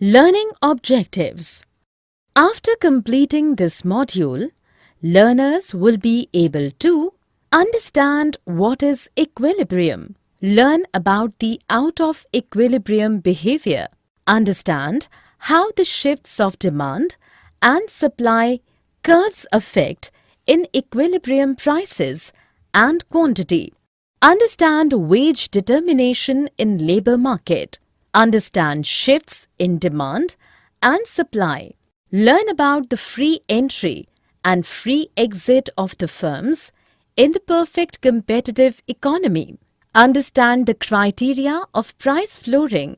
Learning objectives. After completing this module, learners will be able to understand what is equilibrium, learn about the out of equilibrium behavior, understand how the shifts of demand and supply curves affect in equilibrium prices and quantity, understand wage determination in labor market, understand shifts in demand and supply, learn about the free entry and free exit of the firms in the perfect competitive economy, understand the criteria of price flooring,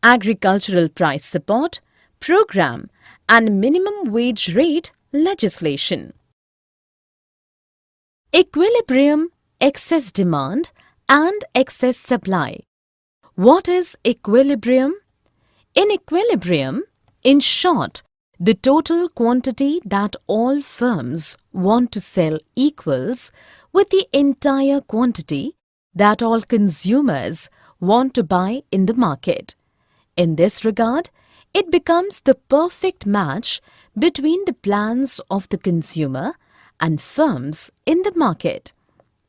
agricultural price support program and minimum wage rate legislation. Equilibrium, excess demand and excess supply. What is equilibrium? In equilibrium, in short, the total quantity that all firms want to sell equals with the entire quantity that all consumers want to buy in the market. In this regard, it becomes the perfect match between the plans of the consumer and firms in the market.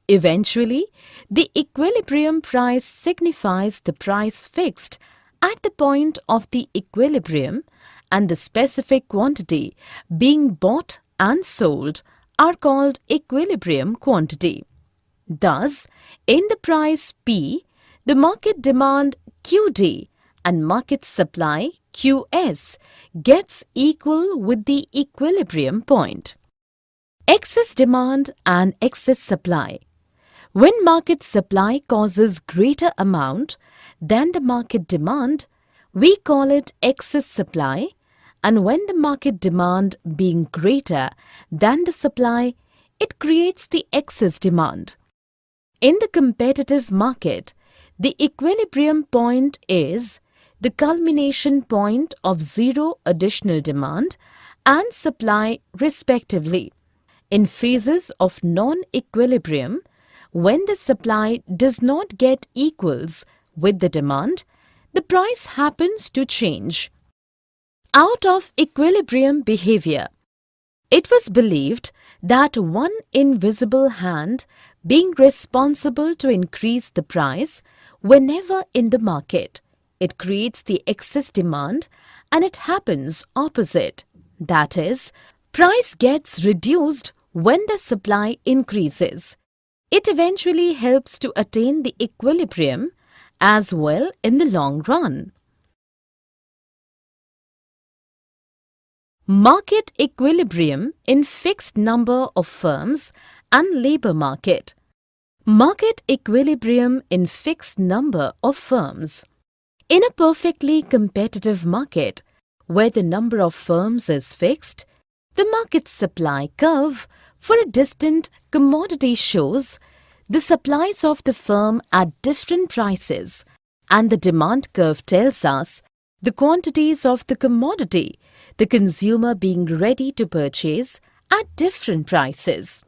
Eventually, the equilibrium price signifies the price fixed at the point of the equilibrium, and the specific quantity being bought and sold are called equilibrium quantity. Thus, in the price P, the market demand QD and market supply QS gets equal with the equilibrium point. Excess demand and excess supply. When market supply causes greater amount than the market demand, we call it excess supply, and when the market demand being greater than the supply, it creates the excess demand. In the competitive market, the equilibrium point is the culmination point of zero additional demand and supply respectively. In phases of non-equilibrium, when the supply does not get equals with the demand, the price happens to change. Out of equilibrium behavior. It was believed that one invisible hand being responsible to increase the price whenever in the market, it creates the excess demand, and it happens opposite. That is, price gets reduced when the supply increases. It eventually helps to attain the equilibrium as well in the long run. Market equilibrium in fixed number of firms and labor market. Market equilibrium in fixed number of firms. In a perfectly competitive market, where the number of firms is fixed, the market supply curve for a distant commodity shows the supplies of the firm at different prices, and the demand curve tells us the quantities of the commodity the consumer being ready to purchase at different prices.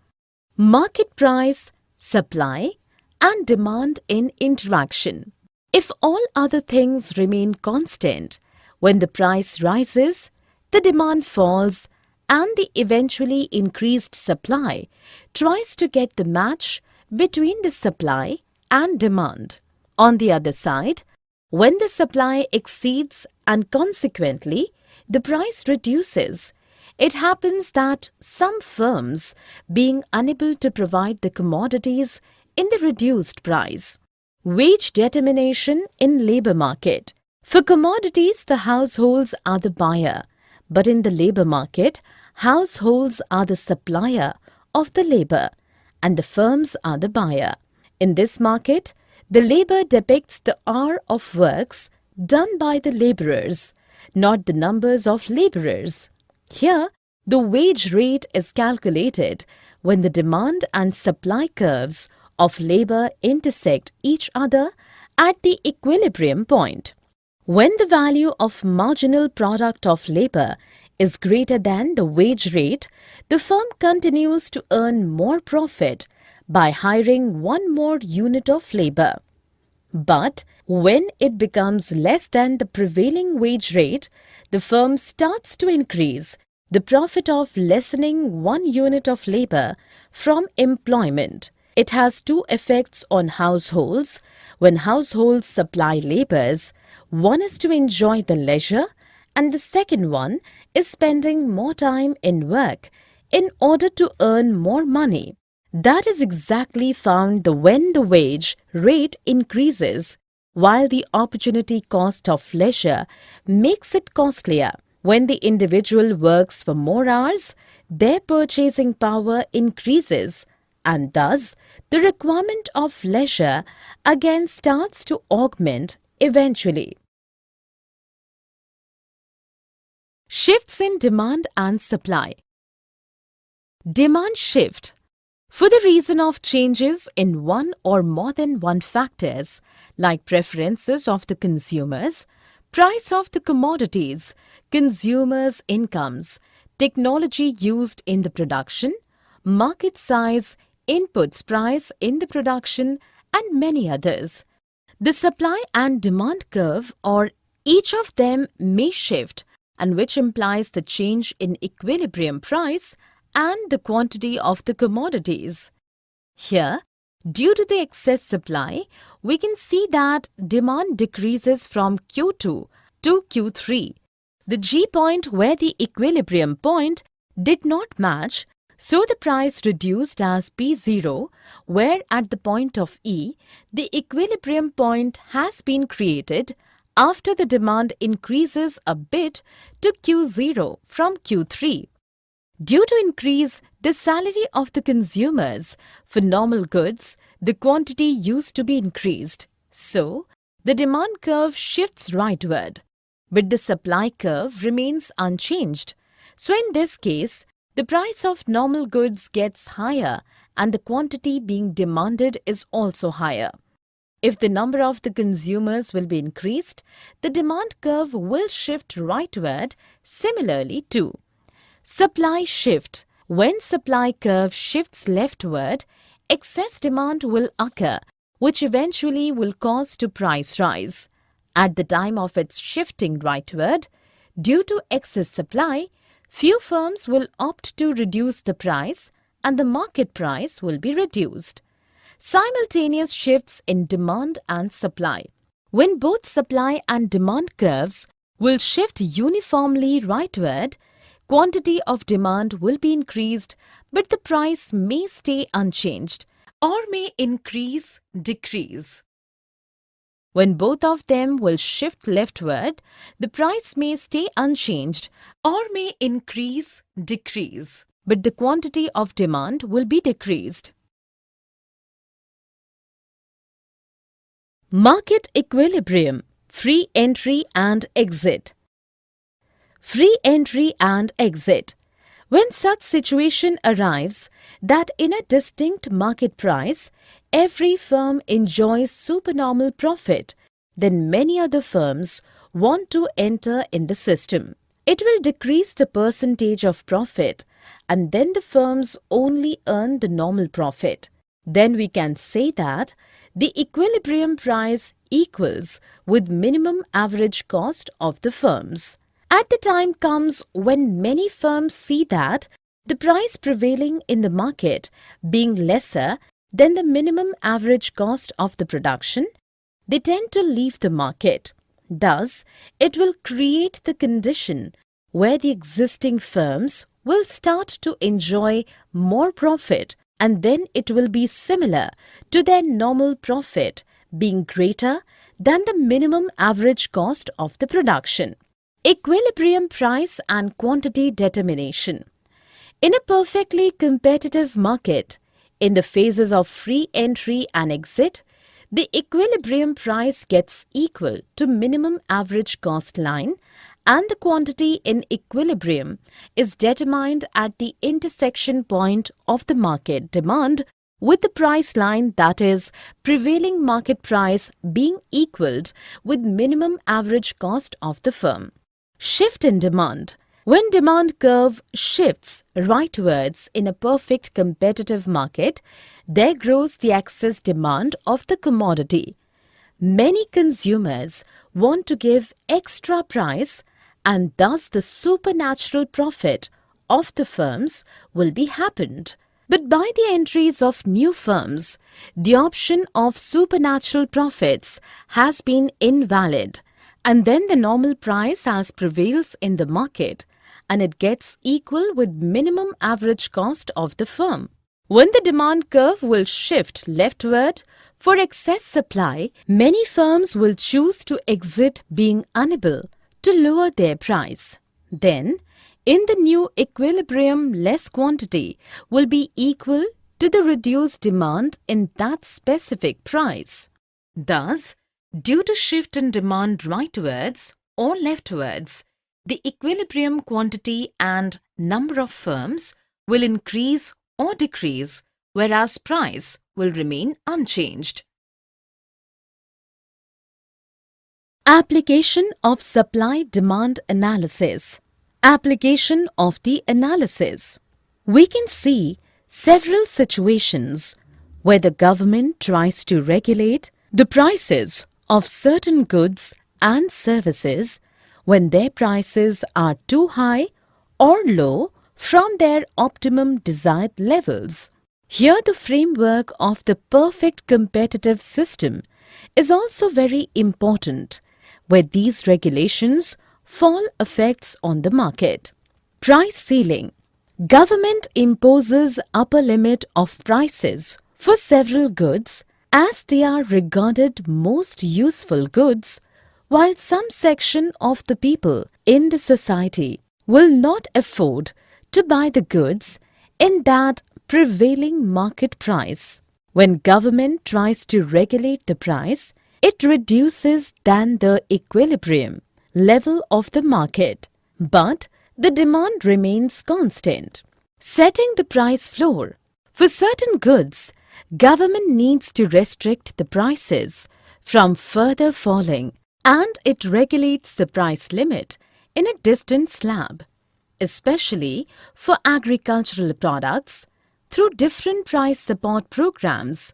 Market price, supply and demand in interaction. If all other things remain constant, when the price rises, the demand falls and the eventually increased supply tries to get the match between the supply and demand. On the other side, when the supply exceeds and consequently the price reduces, it happens that some firms being unable to provide the commodities in the reduced price. Wage determination in labor market. For commodities, the households are the buyer, but in the labor market, households are the supplier of the labor and the firms are the buyer. In this market, the labor depicts the hour of works done by the laborers, not the numbers of laborers. Here, the wage rate is calculated when the demand and supply curves of labor intersect each other at the equilibrium point. When the value of marginal product of labor is greater than the wage rate, the firm continues to earn more profit by hiring one more unit of labor. But When it becomes less than the prevailing wage rate, the firm starts to increase the profit of lessening 1 unit of labor from employment. It has two effects on households. When households supply labors, one is to enjoy the leisure and the second one is spending more time in work in order to earn more money. That is exactly found when the wage rate increases, while the opportunity cost of leisure makes it costlier. When the individual works for more hours, their purchasing power increases, and thus the requirement of leisure again starts to augment eventually. Shifts in demand and supply. Demand shift. For the reason of changes in one or more than one factors, like preferences of the consumers, price of the commodities, consumers' incomes, technology used in the production, market size, inputs price in the production, and many others. The supply and demand curve or each of them may shift, and which implies the change in equilibrium price and the quantity of the commodities. Here, due to the excess supply, we can see that demand decreases from Q2 to Q3. The G point where the equilibrium point did not match, so the price reduced as P0, where at the point of E, the equilibrium point has been created after the demand increases a bit to Q0 from Q3. Due to increase the salary of the consumers for normal goods, the quantity used to be increased. So, the demand curve shifts rightward, but the supply curve remains unchanged. So, in this case, the price of normal goods gets higher and the quantity being demanded is also higher. If the number of the consumers will be increased, the demand curve will shift rightward similarly too. Supply shift. When supply curve shifts leftward, excess demand will occur, which eventually will cause to price rise. At the time of its shifting rightward, due to excess supply, few firms will opt to reduce the price and the market price will be reduced. Simultaneous shifts in demand and supply. When both supply and demand curves will shift uniformly rightward, quantity of demand will be increased, but the price may stay unchanged or may increase, decrease. When both of them will shift leftward, the price may stay unchanged or may increase, decrease, but the quantity of demand will be decreased. Market equilibrium, free entry and exit. Free entry and exit. When such situation arrives that in a distinct market price, every firm enjoys supernormal profit, then many other firms want to enter in the system. It will decrease the percentage of profit and then the firms only earn the normal profit. Then we can say that the equilibrium price equals with minimum average cost of the firms. At the time comes when many firms see that the price prevailing in the market being lesser than the minimum average cost of the production, they tend to leave the market. Thus, it will create the condition where the existing firms will start to enjoy more profit and then it will be similar to their normal profit being greater than the minimum average cost of the production. Equilibrium price and quantity determination. In a perfectly competitive market, in the phases of free entry and exit, the equilibrium price gets equal to minimum average cost line and the quantity in equilibrium is determined at the intersection point of the market demand with the price line, that is, prevailing market price being equaled with minimum average cost of the firm. Shift in demand. When demand curve shifts rightwards in a perfect competitive market, there grows the excess demand of the commodity. Many consumers want to give extra price, and thus the supernatural profit of the firms will be happened. But by the entries of new firms, the option of supernatural profits has been invalid, and then the normal price as prevails in the market, and it gets equal with minimum average cost of the firm. When the demand curve will shift leftward for excess supply, many firms will choose to exit, being unable to lower their price. Then, in the new equilibrium, less quantity will be equal to the reduced demand in that specific price. Thus, due to shift in demand rightwards or leftwards, the equilibrium quantity and number of firms will increase or decrease, whereas price will remain unchanged. Application of supply-demand analysis. Application of the analysis. We can see several situations where the government tries to regulate the prices of certain goods and services when their prices are too high or low from their optimum desired levels. Here the framework of the perfect competitive system is also very important, where these regulations fall effects on the market. Price ceiling. Government imposes upper limit of prices for several goods as they are regarded most useful goods, while some section of the people in the society will not afford to buy the goods in that prevailing market price. When government tries to regulate the price, it reduces than the equilibrium level of the market, but the demand remains constant. Setting the price floor. For certain goods, government needs to restrict the prices from further falling, and it regulates the price limit in a distant slab, especially for agricultural products. Through different price support programs,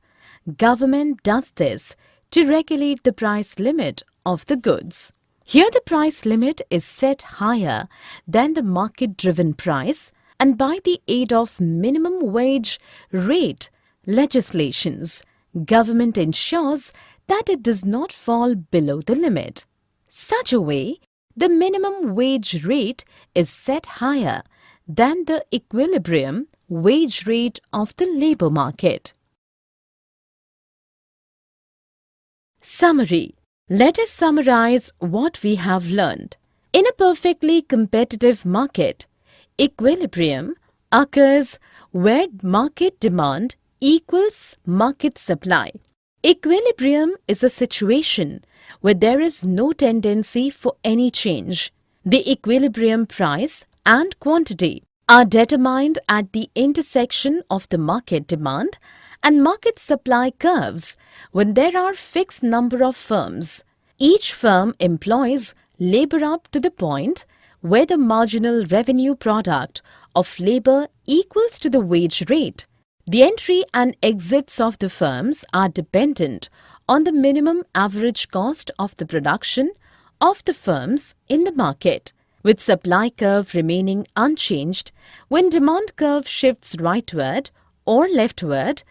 government does this to regulate the price limit of the goods. Here the price limit is set higher than the market-driven price, and by the aid of minimum wage rate legislations, government ensures that it does not fall below the limit. Such a way, the minimum wage rate is set higher than the equilibrium wage rate of the labor market. Summary. Let us summarize what we have learned. In a perfectly competitive market, equilibrium occurs where market demand equals market supply. Equilibrium is a situation where there is no tendency for any change. The equilibrium price and quantity are determined at the intersection of the market demand and market supply curves when there are fixed number of firms. Each firm employs labor up to the point where the marginal revenue product of labor equals to the wage rate. The entry and exits of the firms are dependent on the minimum average cost of the production of the firms in the market, with supply curve remaining unchanged. When demand curve shifts rightward or leftward,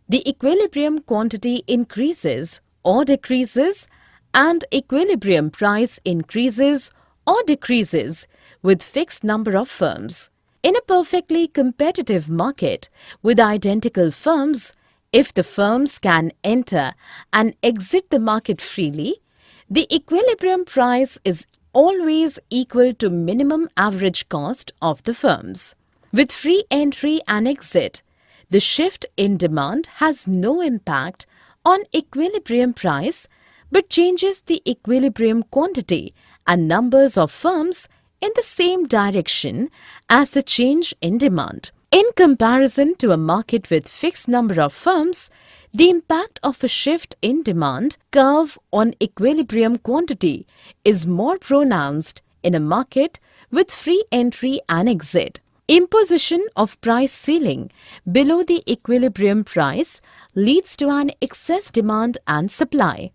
the equilibrium quantity increases or decreases and equilibrium price increases or decreases with fixed number of firms. In a perfectly competitive market with identical firms, if the firms can enter and exit the market freely, the equilibrium price is always equal to minimum average cost of the firms. With free entry and exit, the shift in demand has no impact on equilibrium price but changes the equilibrium quantity and numbers of firms in the same direction as the change in demand. In comparison to a market with fixed number of firms, the impact of a shift in demand curve on equilibrium quantity is more pronounced in a market with free entry and exit. Imposition of price ceiling below the equilibrium price leads to an excess demand and supply.